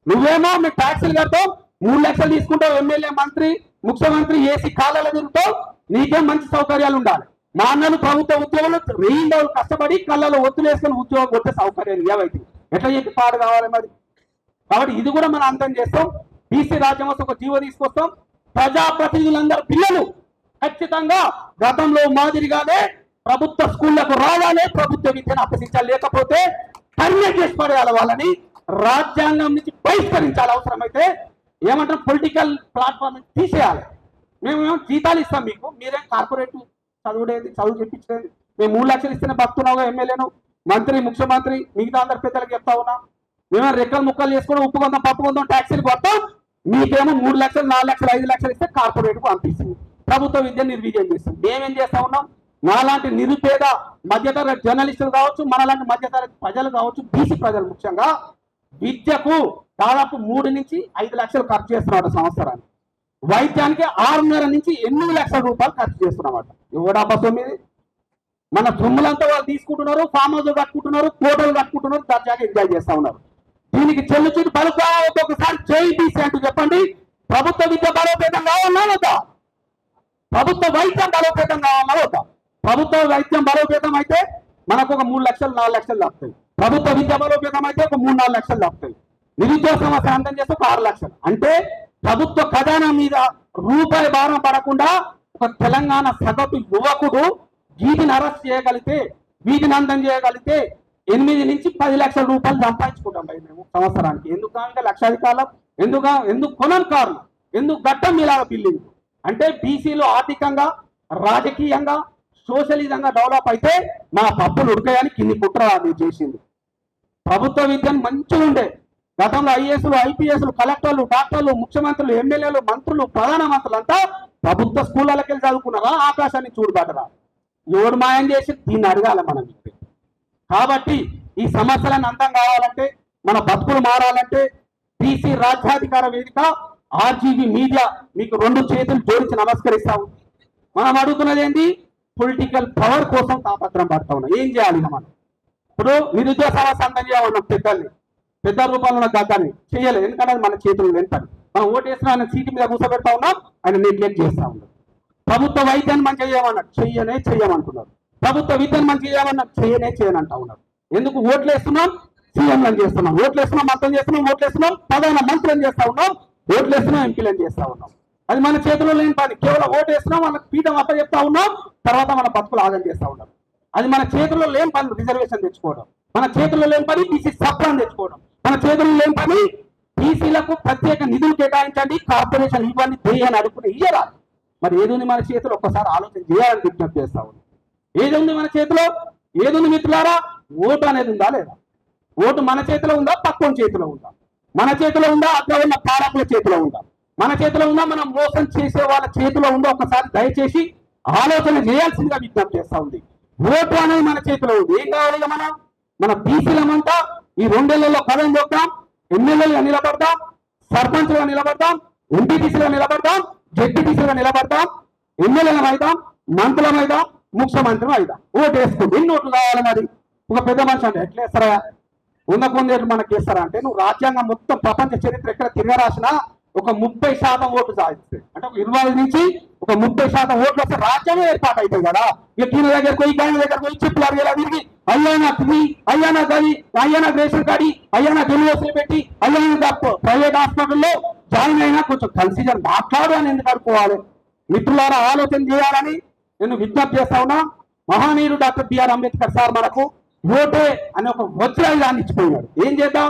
నువ్వేమో మీ ట్యాక్సీలు కడతావు, 3 లక్షలు తీసుకుంటావు, ఎమ్మెల్యే, మంత్రి, ముఖ్యమంత్రి ఏసీ కాలాల తిరుగుతావు, నీకేం మంచి సౌకర్యాలు ఉండాలి. మా అన్నలు ప్రభుత్వ ఉద్యోగులు 2 రోజులు కష్టపడి కళ్ళలో ఒత్తులు వేసుకొని ఉద్యోగం కొట్టే సౌకర్యాలు ఏవైతే ఎట్లా చెప్పి పాడు కావాలి మరి? కాబట్టి ఇది కూడా మనం అంతం చేస్తాం. బీసీ రాజ్యం వస్తే ఒక జీవో తీసుకొస్తాం. ప్రజాప్రతినిధులందరూ పిల్లలు ఖచ్చితంగా గతంలో మాదిరిగానే ప్రభుత్వ స్కూళ్లకు రావాలి, ప్రభుత్వ విద్యను అభ్యసించాలి. లేకపోతే టర్మినేట్ చేసి పడేయాలి, వాళ్ళని రాజ్యాంగం నుంచి బహిష్కరించాలి. అవసరమైతే ఏమంటారు, పొలిటికల్ ప్లాట్ఫామ్ తీసేయాలి. మేము జీతాలు ఇస్తాం మీకు, మీరేం కార్పొరేట్ చదువుడేది, చదువు చెప్పించేది. మేము 3 లక్షలు ఇస్తేనే బతున్నావుగా ఎమ్మెల్యేను, మంత్రి, ముఖ్యమంత్రి, మిగతా అందరి పెద్దలకు చెప్తా ఉన్నా. మేమేమో రెక్కలు ముక్కలు చేసుకుని ఉప్పు కొందాం, పప్పు కొందాం, ట్యాక్సీలు కొట్టాం. మీకేమో 3 లక్షలు, 4 లక్షలు, 5 లక్షలు ఇస్తే కార్పొరేట్కు పంపిస్తుంది, ప్రభుత్వ విద్యను నిర్వీర్యం చేస్తుంది. మేమేం చేస్తా ఉన్నాం? నాలాంటి నిరుపేద మధ్యతరగతి జర్నలిస్టులు కావచ్చు, మనలాంటి మధ్యతరగతి ప్రజలు కావచ్చు, బీసీ ప్రజలు ముఖ్యంగా విద్యకు దాదాపు 3 నుంచి 5 లక్షలు ఖర్చు చేస్తున్నమాట సంవత్సరానికి. వైద్యానికి 6.5 నుంచి 8 లక్షల రూపాయలు ఖర్చు చేస్తున్నమాట. ఎవడా తొమ్మిది మన సొమ్ములంతా వాళ్ళు తీసుకుంటున్నారు, ఫామ్ హౌస్ కట్టుకుంటున్నారు, కోటలు కట్టుకుంటున్నారు, దర్జాగా ఎంజాయ్ చేస్తా ఉన్నారు. దీనికి చెల్లుచుట్టు బలుపు ఒకసారి జైబీసీ అంటూ చెప్పండి. ప్రభుత్వ విద్య బలోపేతం కావాలన్నా వద్దా? ప్రభుత్వ వైద్యం బలోపేతం కావాలన్నా వద్దా? ప్రభుత్వ వైద్యం బలోపేతం అయితే మనకు ఒక 3 లక్షలు 4 లక్షలు తప్పుతాయి. ప్రభుత్వ విద్య బలోపేతం అయితే ఒక 3-4 లక్షలు తప్పుతాయి. నిరుద్యోగ సమస్య అంతం చేస్తే ఒక 6 లక్షలు. అంటే ప్రభుత్వ ఖజానా మీద రూపాయి భారం పడకుండా ఒక తెలంగాణ సగటు యువకుడు వీటిని అరెస్ట్ చేయగలిగితే, వీటిని అంతం చేయగలిగితే 8 నుంచి 10 లక్షల రూపాయలు సంపాదించుకుంటాం మేము సంవత్సరానికి. ఎందుకు అంటే లక్షాధికారులు ఎందుకు కొనం కార్లు, ఎందుకు గట్టం ఇలాగ బిల్డింగ్ అంటే బీసీలు ఆర్థికంగా, రాజకీయంగా, సోషలిజంగా డెవలప్ అయితే మా పప్పులు ఉడకాయని కింది కుట్ర అది చేసింది. ప్రభుత్వ విద్యను మంచిగా ఉండే గతంలో ఐఏఎస్లు, ఐపీఎస్లు, కలెక్టర్లు, డాక్టర్లు, ముఖ్యమంత్రులు, ఎమ్మెల్యేలు, మంత్రులు, ప్రధానమంత్రులు అంతా ప్రభుత్వ స్కూళ్ళకి వెళ్ళి చదువుకున్నారా? ఆకాశాన్ని చూడబట్టరా? ఎవడు మాయం చేసి దీన్ని అడగాల మనం. కాబట్టి ఈ సమస్యలను అంతం కావాలంటే, మన బతుకులు మారాలంటే బీసీ రాజ్యాధికార వేదిక ఆర్జీవీ మీడియా మీకు 2 చేతులు జోడించి నమస్కరిస్తా ఉంది. మనం అడుగుతున్నది ఏంటి? పొలిటికల్ పవర్ కోసం తాపత్రం పడతా ఉన్నాం. ఏం చేయాలి మనం? ఇప్పుడు నిరుద్యోగ సమస్య అంతం చేయమన్నాం, పెద్ద రూపంలో ఉన్న గద్దాన్ని చేయలేదు. ఎందుకంటే అది మన చేతులు లేని పని. మనం ఓటు వేసిన ఆయన సీటు మీద కూర్చోబెడతా ఉన్నాం, ఆయన నెగ్లెక్ట్ చేస్తా ఉన్నాం. ప్రభుత్వ వైద్యాన్ని మంచిగా చేయమన్నాడు, చెయ్యమంటున్నారు. ప్రభుత్వ విద్యను మంచిగా చేయమన్నాడు, చేయనంటా ఉన్నారు. ఎందుకు? ఓట్లు వేస్తున్నాం, సీఎంలను చేస్తున్నాం, ఓట్లు వేస్తున్నాం, మంత్రులు చేస్తున్నాం, ఓట్లు వేస్తున్నాం, ప్రధాన మంత్రులను చేస్తా ఉన్నాం, ఓట్లు వేస్తున్నాం, ఎంపీలను చేస్తా ఉన్నాం. అది మన చేతిలో లేని పని. కేవలం ఓటు వేస్తున్నాం, వాళ్ళకి పీఠం అప్పచెప్తా ఉన్నాం, తర్వాత మన బతుకులు ఆగం చేస్తా ఉన్నాం. అది మన చేతుల్లో లేని పని రిజర్వేషన్ తెచ్చుకోవడం, మన చేతుల్లో లేని పని బీసీ సప్లాన్ తెచ్చుకోవడం, మన చేతుల్లో లేని పని బీసీలకు ప్రత్యేక నిధులు కేటాయించండి, కార్పొరేషన్ ఇవ్వండి, దేయాన్ని అడుగుకుని ఇయ్యరా. మరి ఏది ఉంది మన చేతిలో? ఒక్కసారి ఆలోచన చేయాలని విజ్ఞప్తి చేస్తా ఉన్నాం. ఏది ఉంది మన చేతిలో? ఏది ఉంది మిత్రులారా? ఓటు అనేది ఉందా లేదా? ఓటు మన చేతిలో ఉందా? పక్కన చేతిలో ఉందా? మన చేతిలో ఉందా? అక్కడ ఉన్న పాలకుల చేతిలో ఉందా? మన చేతిలో ఉందా? మనం మోసం చేసే వాళ్ళ చేతిలో ఉందా? ఒకసారి దయచేసి ఆలోచన చేయాల్సిందిగా విజ్ఞప్తి చేస్తా ఉంది. ఓటు అనేది మన చేతిలో ఉంది. ఏం కావాలి మన బీసీలమంతా ఈ 2 ఏళ్లలో పదం చెప్తాం, ఎమ్మెల్యేలుగా నిలబడదాం, సర్పంచ్గా నిలబడదాం, ఎంపీటీసీగా నిలబడదాం, జెడ్పీటీసీగా నిలబడదాం, ఎమ్మెల్యేలం అయిదాం, మంత్రులం అయిదాం, ముఖ్యమంత్రి అయిదాం. ఓటు వేసుకుంది. ఎన్ని ఓట్లు కావాలి? మరి ఒక పెద్ద మనిషి అంటే ఎట్లా వేస్తారా? 100 మనకి వేస్తారా? అంటే నువ్వు రాజ్యాంగం మొత్తం ప్రపంచ చరిత్ర ఎక్కడ తిరగరాసినా ఒక 30% ఓట్లు సాధిస్తాయి. అంటే ఒక 25 నుంచి ఒక 30% ఓట్లు వస్తే రాజ్యమే ఏర్పాటు అవుతుంది కదా. ఇక కీన దగ్గర పోయి, గాయన దగ్గర పోయి చెప్పులు అడిగేలా తిరిగి అయ్యా నాకు గది, అయ్యా నాకు రేషన్ కార్డు, అయ్యా నాకు ఎల్ఓసీలు పెట్టి, అయ్యా ప్రైవేట్ హాస్పిటల్లో జాయిన్ అయినా కొంచెం కన్సిడర్ మాట్లాడు అని ఎందుకు అనుకోవాలి? మిత్రులారా, ఆలోచన చేయాలని నేను విజ్ఞప్తి చేస్తా ఉన్నా. మహానీయుడు డాక్టర్ బిఆర్ అంబేద్కర్ సార్ మనకు ఓటే అనే ఒక వజ్రాయుధాన్ని ఇచ్చిపోయినాడు. ఏం చేద్దాం?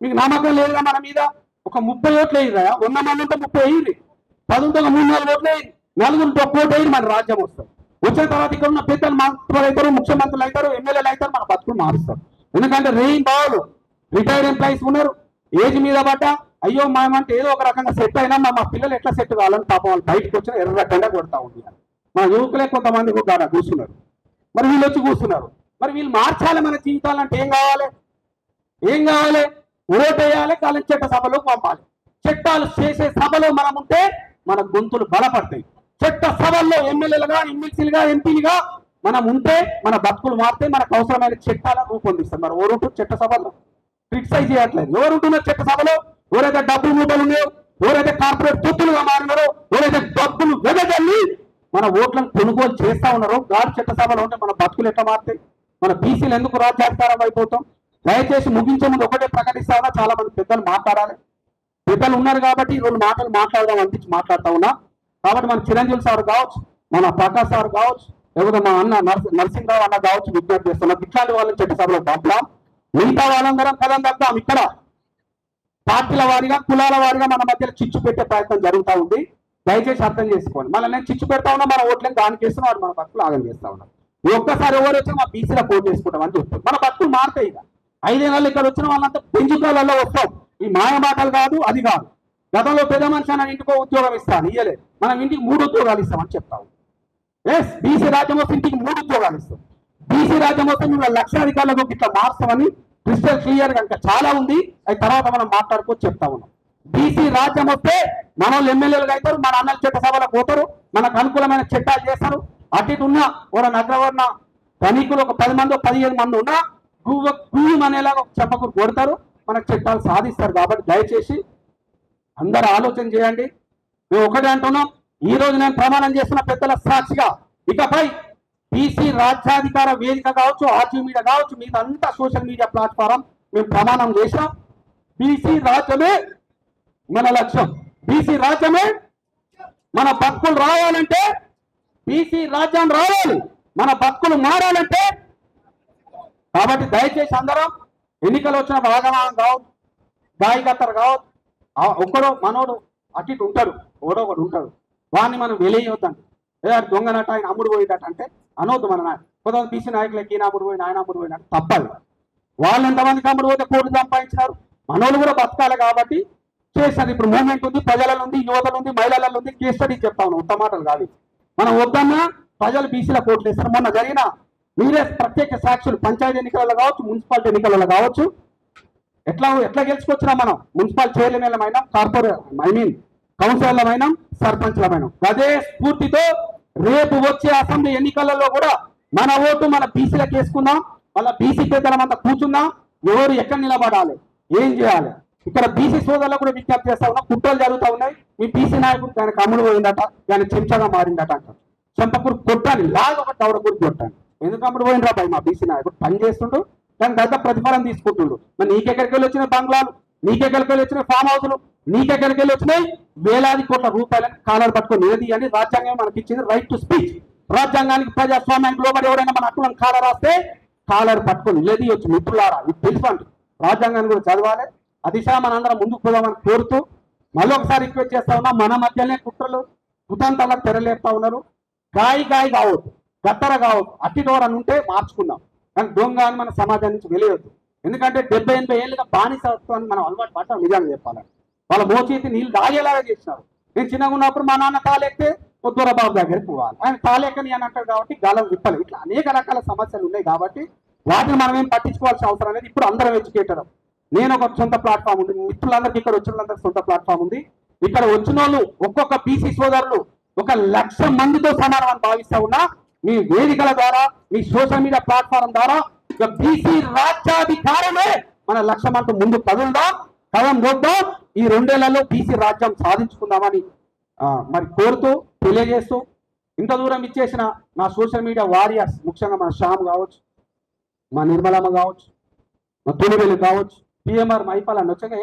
మీకు నమ్మకం లేదుగా మన మీద? ఒక 30 ఓట్లు వేయరా? 100 మంది ఉంటే 30 వేయండి, 10 3-4 ఓట్లు వేయండి, 4 ఓట్లు వేయండి, మన రాజ్యం వస్తుంది. వచ్చిన తర్వాత ఇక్కడ ఉన్న పెద్దలు మంత్రులు అవుతారు, ముఖ్యమంత్రులు అవుతారు, ఎమ్మెల్యేలు అవుతారు, మన బతుకులు మారుస్తారు. ఎందుకంటే రెయిన్ బాల్ రిటైర్డ్ ఎంప్లాయీస్ ఉన్నారు, ఏజ్ మీద పడ్డ అయ్యో మేమంటే ఏదో ఒక రకంగా సెట్ అయినా మా పిల్లలు ఎట్లా సెట్ కావాలని పాపం వాళ్ళు బయటకు వచ్చిన ఎర్రగడ్డ కొడతా ఉంది. మన యువకులే కొంతమంది కూడా కూర్చున్నారు. మరి వీళ్ళు వచ్చి కూర్చున్నారు. మరి వీళ్ళు మార్చాలి మన జీవితాలంటే ఏం కావాలి? ఓటు వేయాలి, కాలం చట్ట సభలోకి పంపాలి. చట్టాలు చేసే సభలో మనం ఉంటే మన గొంతులు బలపడతాయి. చట్ట సభల్లో ఎమ్మెల్యేలుగా, ఎమ్మెల్సీలుగా, ఎంపీలుగా మనం ఉంటే మన బతుకులు మారితే మనకు అవసరమైన చట్టాలను రూపొందిస్తాం. మరి ఎవరుంటూ చట్ట సభల్లో క్రిటిసైజ్ చేయట్లేదు. ఎవరుంటున్నారు చట్ట సభలో? ఎవరైతే డబ్బులు మూటలు ఉన్నాయో, ఎవరైతే కార్పొరేట్ తొత్తులుగా మారినారో, ఎవరైతే డబ్బులు వెదజల్లి మన ఓట్లను కొనుగోలు చేస్తా ఉన్నారో గాడి చట్ట సభలో ఉంటే మన బతుకులు ఎట్లా మారుతాయి? మన బీసీలు ఎందుకు రాజ్యాధికారం అయిపోతాం? దయచేసి ముగించే ముందు ఒకటే ప్రకటిస్తా ఉన్నా, చాలా మంది పెద్దలు మాట్లాడాలి. పెద్దలు ఉన్నారు కాబట్టి 2 మాటలు మాట్లాడదాం అనిపించి మాట్లాడుతా ఉన్నా. కాబట్టి మన చిరంజీవి సార్ కావచ్చు, మన ప్రకాష్ సార్ కావచ్చు, లేకపోతే మా అన్న నరసింహరావు అన్న కావచ్చు, విజ్ఞప్తి చేస్తున్నాం. ఇట్లాంటి వాళ్ళని చట్ట సభలో పంపలాం. మిగతా వాళ్ళందరం పదం తగ్గుతాం. ఇక్కడ పార్టీల వారిగా, కులాల వారిగా మన మధ్యలో చిచ్చు పెట్టే ప్రయత్నం జరుగుతూ ఉంది. దయచేసి అర్థం చేసుకోండి. మళ్ళీ నేను చిచ్చు పెడతా ఉన్నా, మన ఓట్లను దానికి వేస్తున్నా, వాడు మన బతుకులు ఆగం చేస్తా ఉన్నాం. ఒక్కసారి ఎవరు వచ్చినా మా బీసీలో ఓటు వేసుకుంటాం అని చెప్తాం. మన బతుకులు మారుతాయి. ఇక 5 ఏళ్ళు ఇక్కడ వచ్చిన వాళ్ళంతా పెంచుకోవాలలో వస్తాం. ఈ మాయ మాటలు కాదు, అది కాదు. గతంలో పెద్ద మనిషి అన్న ఇంటికో ఉద్యోగం ఇస్తాను, ఇయ్యలేదు. మనం ఇంటికి 3 ఉద్యోగాలు ఇస్తామని చెప్తాము. ఎస్ బీసీ రాజ్యం వస్తే ఇంటికి 3 ఉద్యోగాలు ఇస్తాం. బీసీ రాజ్యం వస్తే మేము లక్షాధికారులకు ఇట్లా మార్స్తామని క్రిస్టల్ క్లియర్ గా ఇంకా చాలా ఉంది. అది తర్వాత మనం మాట్లాడుకోవచ్చు చెప్తా ఉన్నాం. బీసీ రాజ్యం వస్తే మన వాళ్ళు ఎమ్మెల్యేలుగా అవుతారు, మన అన్నల చట్టసభలకు పోతారు, మనకు అనుకూలమైన చట్టాలు చేస్తారు. అటు ఇటు ఉన్న ఒక నగరవర్ణ ధనికులు ఒక 10 మంది 15 మంది ఉన్నా గుయ్యం అనేలాగా చెప్పకు కొడతారు, మనకు చట్టాలు సాధిస్తారు. కాబట్టి దయచేసి అందరూ ఆలోచన చేయండి. మేము ఒకటే అంటున్నాం, ఈ రోజు నేను ప్రమాణం చేస్తున్న పెద్దల సాక్షిగా ఇకపై బీసీ రాజ్యాధికార వేదిక కావచ్చు, ఆర్జీ మీడియా కావచ్చు, మీద అంతా సోషల్ మీడియా ప్లాట్ఫారం మేము ప్రమాణం చేసాం. బీసీ రాజ్యమే మన లక్ష్యం, బీసీ రాజ్యమే మన బతుకులు రావాలంటే, బీసీ రాజ్యం రావాలి, మన బతుకులు మారాలంటే. కాబట్టి దయచేసి అందరం ఎన్నికలు వచ్చిన భాగమానం కావచ్చు, గాయకత్తరు కావచ్చు, ఒక్కడో మనోడు అటు ఇటు ఉంటాడు, ఓడో ఒకడు ఉంటాడు, వాడిని మనం వెలియొద్దండి. దొంగనట ఆయన అమ్ముడు పోయేటట్టు అంటే అనవద్దు. మన కొంతమంది బీసీ నాయకులకి ఈయన అమ్ముడు పోయిన ఆయన అమ్ముడు పోయినట్టు తప్పదు. వాళ్ళు ఎంతమందికి అమ్ముడు పోతే కోట్లు సంపాదించినారు, మనోళ్ళు కూడా బతకాలి కాబట్టి చేశారు. ఇప్పుడు మూవ్మెంట్ ఉంది, ప్రజలలో ఉంది, యువతలు ఉంది, మహిళలలో ఉంది. కేస్ స్టడీ చెప్తా ఉన్నాం, ఉత్తమ మాటలు కాదు. మనం వద్దన్నా ప్రజలు బీసీల కోట్లు వేస్తారు. మొన్న జరిగిన మీరే ప్రత్యేక సాక్షులు, పంచాయతీ ఎన్నికలలో కావచ్చు, మున్సిపాలిటీ ఎన్నికలలో కావచ్చు, ఎట్లా గెలుచుకొచ్చినా మనం మున్సిపల్ చైర్మన్లమైనా, కార్పొరేట్ కౌన్సిలర్లమైనా, సర్పంచ్లమైనా. అదే స్ఫూర్తితో రేపు వచ్చే అసెంబ్లీ ఎన్నికలలో కూడా మన ఓటు మన బీసీలకు వేసుకుందాం. మళ్ళీ బీసీ పెద్దలం అంతా కూర్చుందాం, ఎవరు ఎక్కడ నిలబడాలి, ఏం చేయాలి. ఇక్కడ బీసీ సోదరులకు కూడా విజ్ఞప్తి చేస్తా ఉన్నా, కుట్రలు జరుగుతూ ఉన్నాయి. మీ బీసీ నాయకుడు దానికి అమ్ముడు పోయిందట, దాని చెంచాగా మారిందట అంటారు. చెంపకూరు కొట్టాలి, లాగా ఒక దవడకూరు కొట్టాలి. ఎందుకు అమ్ముడు పోయినరా బాయ్, మా బీసీ నాయకుడు పని చేస్తుండు, దాని దగ్గర ప్రతిఫలం తీసుకుంటుండు. మరి నీకెక్కడికి వెళ్ళి వచ్చిన బంగ్లాలు, నీకెక్కడికి వెళ్ళి వచ్చిన ఫామ్ హౌస్లు, నీకెక్కడికి వెళ్ళి వచ్చినాయి వేలాది కోట్ల రూపాయలను కాలర్ పట్టుకొని నిలది అని రాజ్యాంగం మనకి ఇచ్చింది. Right to speech. రాజ్యాంగానికి ప్రజాస్వామ్యానికి లోబడి ఎవరైనా మన హక్కులను కాలర్ రాస్తే కాలర్ పట్టుకొని నిలది వచ్చు. మిత్రులారా, ఇది తెలుసు, రాజ్యాంగాన్ని కూడా చదవాలి. అదిశా మనందరం ముందుకు పోదామని కోరుతూ మళ్ళీ ఒకసారి రిక్వెస్ట్ చేస్తా ఉన్నా, మన మధ్యలోనే కుట్రలు కుతంతాలకు తెరలేపుతా ఉన్నారు. గాయ కావద్దు, గత్తర కావద్దు, అట్టిడోర్ అని ఉంటే మార్చుకుందాం, కానీ దొంగ అని మన సమాజం నుంచి వెళ్ళవద్దు. ఎందుకంటే 70-80 ఏళ్ళుగా బానిసత్వాన్ని మనం అలవాటు పడ్డాం. నిజంగా చెప్పాలని వాళ్ళ మోచేతి నీళ్ళు దాగేలాగా చేసినారు. నేను చిన్నగా ఉన్నప్పుడు మా నాన్న తాలెక్కితే పొద్దుర బాబు దగ్గరికి పోవాలి, ఆయన తాలెక్కని అని అంటారు కాబట్టి గాలం విప్పలు. ఇట్లా అనేక రకాల సమస్యలు ఉన్నాయి కాబట్టి వాటిని మనం ఏం పట్టించుకోవాల్సిన అవసరం లేదు. ఇప్పుడు అందరం ఎడ్యుకేటర్, నేను ఒక సొంత ప్లాట్ఫామ్ ఉంది, మిత్రులందరికీ ఇక్కడ వచ్చిన వాళ్ళందరికీ సొంత ప్లాట్ఫామ్ ఉంది. ఇక్కడ వచ్చిన వాళ్ళు ఒక్కొక్క బీసీ సోదరులు 1,00,000 మందితో సమానం అని భావిస్తా ఉన్నా. మీ వేదికల ద్వారా, మీ సోషల్ మీడియా ప్లాట్ఫామ్ ద్వారా బీసీ రాజ్యాధికారమే మన లక్ష్యం అంటూ ముందు కదులుదాం, కదం దొద్దాం. ఈ 2 ఏళ్లలో బీసీ రాజ్యం సాధించుకుందామని మరి కోరుతూ తెలియజేస్తూ, ఇంత దూరం ఇచ్చేసిన నా సోషల్ మీడియా వారియర్స్, ముఖ్యంగా మన శ్యామ్ కావచ్చు, మా నిర్మలమ్మ కావచ్చు, మా తొలివెల్లి కావచ్చు, పిఎంఆర్ మైపాల్ అని వచ్చాక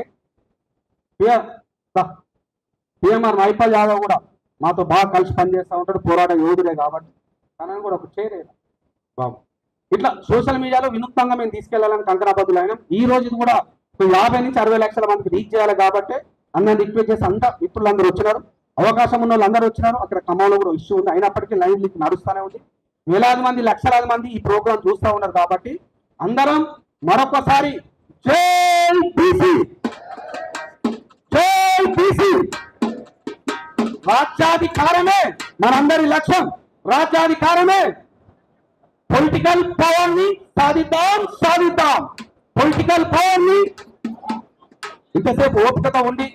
పిఎంఆర్ మైపాల్ యాదవ్ కూడా మాతో బాగా కలిసి పనిచేస్తూ ఉంటాడు, పోరాట యోధుడే కాబట్టి తనని కూడా ఒక చేయలేదు బాబు. ఇట్లా సోషల్ మీడియాలో వినూత్నంగా మేము తీసుకెళ్లాలని కంకణబద్దులు అయినాం. ఈ రోజు కూడా 50 నుంచి 60 లక్షల మందికి రీచ్ చేయాలి కాబట్టి అందరిని రిక్వెస్ట్ చేసి అంతా మిత్రులందరూ వచ్చినారు, అవకాశం ఉన్న వాళ్ళు అందరూ వచ్చినారు. అక్కడ ఖమ్మంలో కూడా ఇష్యూ ఉంది, అయినప్పటికీ లైవ్ లింక్ నడుస్తూనే ఉంది. వేలాది మంది, లక్షలాది మంది ఈ ప్రోగ్రాం చూస్తూ ఉన్నారు. కాబట్టి అందరం మరొకసారి జై బీసీ, జై బీసీ. రాజ్యాధికారమే మనందరి లక్ష్యం, రాజ్యాధికారమే. పొలిటికల్ పవర్ ని సాధిద్దాం. పొలిటికల్ పవర్ ని ఇంతసేపు ఓపికతో ఉండి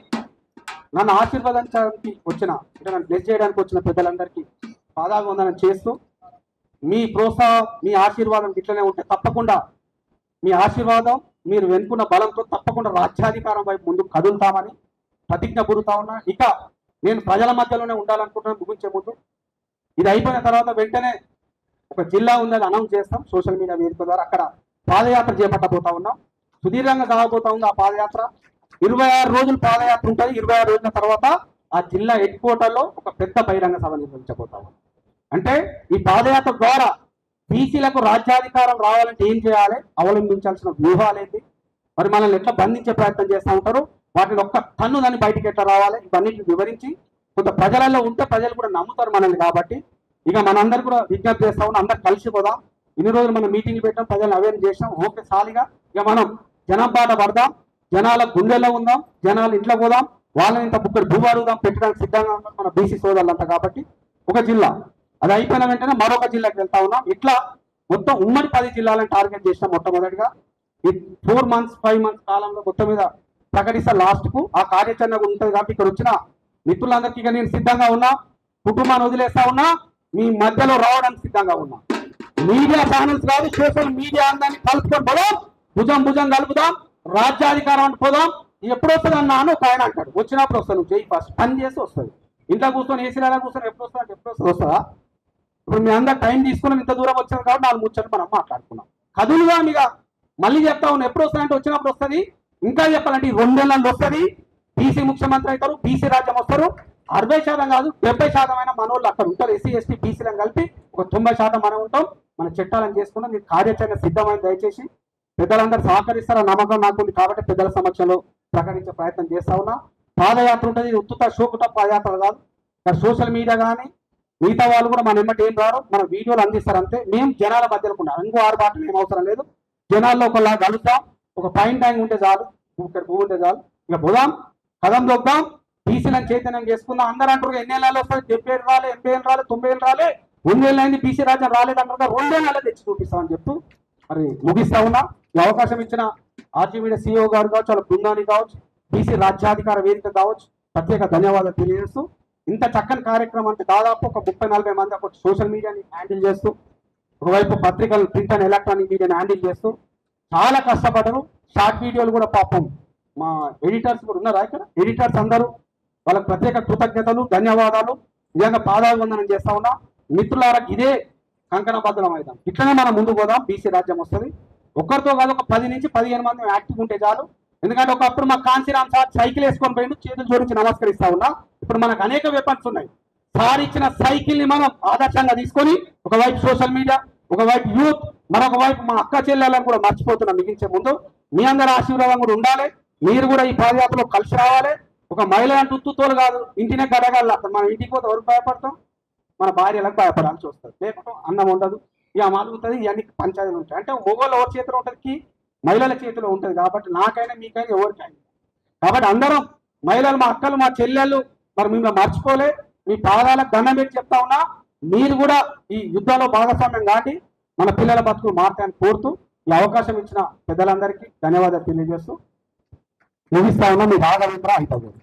నన్ను ఆశీర్వదించడానికి వచ్చిన, అంటే నన్ను బ్లెస్ చేయడానికి వచ్చిన పెద్దలందరికీ పాదాభివందనం చేస్తూ, మీ ప్రోత్సాహం, మీ ఆశీర్వాదం ఇట్లనే ఉంటే తప్పకుండా మీ ఆశీర్వాదం, మీరు వెనుకున్న బలంతో తప్పకుండా రాజ్యాధికారం వైపు ముందుకు కదులుతామని ప్రతిజ్ఞ పూరుతా ఉన్నా. ఇక నేను ప్రజల మధ్యలోనే ఉండాలనుకుంటున్నాను. ముగించే ముందు ఇది అయిపోయిన తర్వాత వెంటనే ఒక జిల్లా ఉందని అనౌన్స్ చేస్తాం సోషల్ మీడియా వేదిక ద్వారా. అక్కడ పాదయాత్ర చేపట్టబోతా ఉన్నాం. సుదీర్ఘంగా సాగబోతా ఉంది ఆ పాదయాత్ర. 26 రోజులు పాదయాత్ర ఉంటుంది. 26 రోజుల తర్వాత ఆ జిల్లా హెడ్ క్వార్టర్లో ఒక పెద్ద బహిరంగ సభ నిర్వహించబోతా ఉన్నాం. అంటే ఈ పాదయాత్ర ద్వారా బీసీలకు రాజ్యాధికారం రావాలంటే ఏం చేయాలి, అవలంబించాల్సిన వ్యూహాలు ఏంటి, మరి మనల్ని ఎట్లా బంధించే ప్రయత్నం చేస్తూ ఉంటారు, వాటిని ఒక్క టన్ను దాన్ని బయటికి ఎట్లా రావాలి, ఇవన్నిటిని వివరించి కొంత ప్రజలలో ఉంటే ప్రజలు కూడా నమ్ముతారు మనల్ని. కాబట్టి ఇక మనందరూ కూడా విజ్ఞప్తి చేస్తా ఉన్నాం, అందరు కలిసిపోదాం. ఇన్ని రోజులు మనం మీటింగ్లు పెట్టాం, ప్రజలను అవేర్ చేసాం. ఓకే సాలిగా ఇక మనం జనం బాట పడదాం, జనాల గుండెల్లో ఉందాం, జనాలు ఇంట్లో పోదాం, వాళ్ళని ఇంత బుక్కడి భూ అడుగుదాం, పెట్టడానికి సిద్ధంగా ఉన్నాం మన బీసీ సోదరులంతా. కాబట్టి ఒక జిల్లా అది అయిపోయిన వెంటనే మరొక జిల్లాకి వెళ్తా ఉన్నాం. ఇట్లా మొత్తం ఉమ్మడి 10 జిల్లాలను టార్గెట్ చేసిన మొట్టమొదటిగా ఈ 4 months 5 months కాలంలో మొత్తం మీద ప్రకటిస్తా. లాస్ట్ కు ఆ కార్యాచరణ ఉంటుంది కాబట్టి ఇక్కడ వచ్చిన మిత్రులందరికీ ఇక నేను సిద్ధంగా ఉన్నా, కుటుంబాన్ని వదిలేస్తా ఉన్నా, మీ మధ్యలో రావడానికి సిద్ధంగా ఉన్నా. మీడియా ఛానల్స్ కాదు, సోషల్ మీడియా అందరినీ కలుపుకొని పోదాం, భుజం భుజం కలుపుదాం, రాజ్యాధికారం అంటే పోదాం. ఎప్పుడు వస్తుంది అన్నా అని ఒక ఆయన అంటాడు, వచ్చినప్పుడు వస్తాను నువ్వు చేయి, ఫస్ట్ పని చేసి వస్తుంది. ఇంట్లో కూర్చొని ఏసీలలో కూర్చొని ఎప్పుడు వస్తా అంటే ఎప్పుడు వస్తుంది వస్తుందా? ఇప్పుడు మీ అందరు టైం తీసుకుని ఇంత దూరం వచ్చారు కాబట్టి 4 ముచ్చట్లు మనం మాట్లాడుకున్నాం. కదులుగా ఇక మళ్ళీ చెప్తా ఉన్నాం, ఎప్పుడు వస్తాయంటే వచ్చినప్పుడు వస్తుంది. ఇంకా చెప్పాలంటే 2 నెలల్లో వస్తుంది. బీసీ ముఖ్యమంత్రి అవుతారు, బీసీ రాజ్యం వస్తారు. 60% కాదు 70% అయినా మనోళ్ళు అక్కడ ఉంటారు. ఎస్సీ ఎస్టీ బీసీలను కలిపి ఒక 90% మనం ఉంటాం. మన చట్టాలను చేసుకున్నాం. మీరు కార్యాచరణ సిద్ధమైంది. దయచేసి పెద్దలందరూ సహకరిస్తారని నమ్మకం నాకుంది కాబట్టి పెద్దల సమక్షంలో ప్రకటించే ప్రయత్నం చేస్తా ఉన్నా. పాదయాత్ర ఉంటుంది, ఉత్తుత షోకుట పాదయాత్ర కాదు. సోషల్ మీడియా కానీ మిగతా వాళ్ళు కూడా మన ఎమ్మటి ఏం రారు, మన వీడియోలు అందిస్తారు అంతే. మేము జనాల మధ్యలో ఉన్నాం, ఇంకో 6 బాటలు ఏం అవసరం లేదు. జనాల్లో ఒకలా కలుద్దాం, ఒక పైన్ ట్యాంక్ ఉంటే చాలు, ఇక్కడ పువ్వు ఉంటే చాలు. ఇక పోదాం, కదం దొద్దాం, బీసీలను చైతన్యం చేసుకుందాం. అందరూ అంటారు ఎన్ని ఏళ్ళు వస్తుంది, 70 ఏళ్ళు రాలే, 80 ఏళ్ళు రాలే, 90 ఏళ్ళు రాలే, 1 ఏళ్ళు అయింది బీసీ రాజ్యం రాలేదంటారు. 2 ఏళ్ళు తెచ్చి చూపిస్తామని చెప్తూ మరి ముగిస్తా ఉన్నా. ఈ అవకాశం ఇచ్చిన ఆర్జీ మీడియా CEO గారు కావచ్చు, వాళ్ళ బృందానికి కావచ్చు, బీసీ రాజ్యాధికార వేదిక కావచ్చు, ప్రత్యేక ధన్యవాదాలు తెలియజేస్తూ, ఇంత చక్కని కార్యక్రమం అంటే దాదాపు ఒక 30-40 మంది ఒక సోషల్ మీడియాని హ్యాండిల్ చేస్తూ, ఒకవైపు పత్రికలు ప్రింట్ అండ్ ఎలక్ట్రానిక్ మీడియాని హ్యాండిల్ చేస్తూ చాలా కష్టపడరు. షార్ట్ వీడియోలు కూడా పాపం మా ఎడిటర్స్ కూడా ఉన్నారా ఇక్కడ, ఎడిటర్స్ అందరూ వాళ్ళకి ప్రత్యేక కృతజ్ఞతలు, ధన్యవాదాలు. నిజంగా పాదాభివందనం చేస్తా ఉన్నా. మిత్రులారా, ఇదే కంకణబద్ధం అవుతాం, ఇట్లనే మనం ముందుకు పోదాం. బీసీ రాజ్యం వస్తుంది. ఒక్కరితో కాదు, ఒక 10 నుంచి 15 మంది యాక్టివ్ ఉంటే చాలు. ఎందుకంటే ఒకప్పుడు మా కాంశీరామ్ సార్ సైకిల్ వేసుకొని పోయిండు, చేతులు జోడించి నమస్కరిస్తా ఉన్నా. ఇప్పుడు మనకు అనేక వెపన్స్ ఉన్నాయి. సార్ ఇచ్చిన సైకిల్ ని మనం ఆదర్శంగా తీసుకొని ఒకవైపు సోషల్ మీడియా, ఒకవైపు యూత్, మరొక వైపు మా అక్క చెల్లెలను కూడా మర్చిపోతున్నాం. మిగించే ముందు మీ అందరి ఆశీర్వాదం కూడా ఉండాలి. మీరు కూడా ఈ పాదయాత్రలో కలిసి రావాలి. ఒక మహిళ అంటే ఉత్తుతోలు కాదు, ఇంటినే గడగల. మనం ఇంటికి పోతే ఎవరికి భయపడతాం? మన భార్యలకు భయపడాల్సి వస్తుంది. లేకపోతే అన్నం ఉండదు, ఇక మలుగుతుంది, ఇవన్నీ పంచాయతీలు ఉంటాయి. అంటే మొగోళ్ళు ఎవరి చేతిలో ఉంటుంది, మహిళల చేతిలో ఉంటుంది. కాబట్టి నాకైనా మీకైనా ఎవరికైనా, కాబట్టి అందరం మహిళలు, మా అక్కలు, మా చెల్లెళ్ళు, మరి మిమ్మల్ని మర్చిపోలే. మీ పాదాలకు దండం పెట్టి చెప్తా ఉన్నా, మీరు కూడా ఈ యుద్ధంలో భాగస్వామ్యం కాటి మన పిల్లల బతుకులు మారుతాయని కోరుతూ ఈ అవకాశం ఇచ్చిన పెద్దలందరికీ ధన్యవాదాలు తెలియజేస్తూ ముగిస్తా ఉన్నా. మీ రాఘవేంద్ర అయిపోతుంది.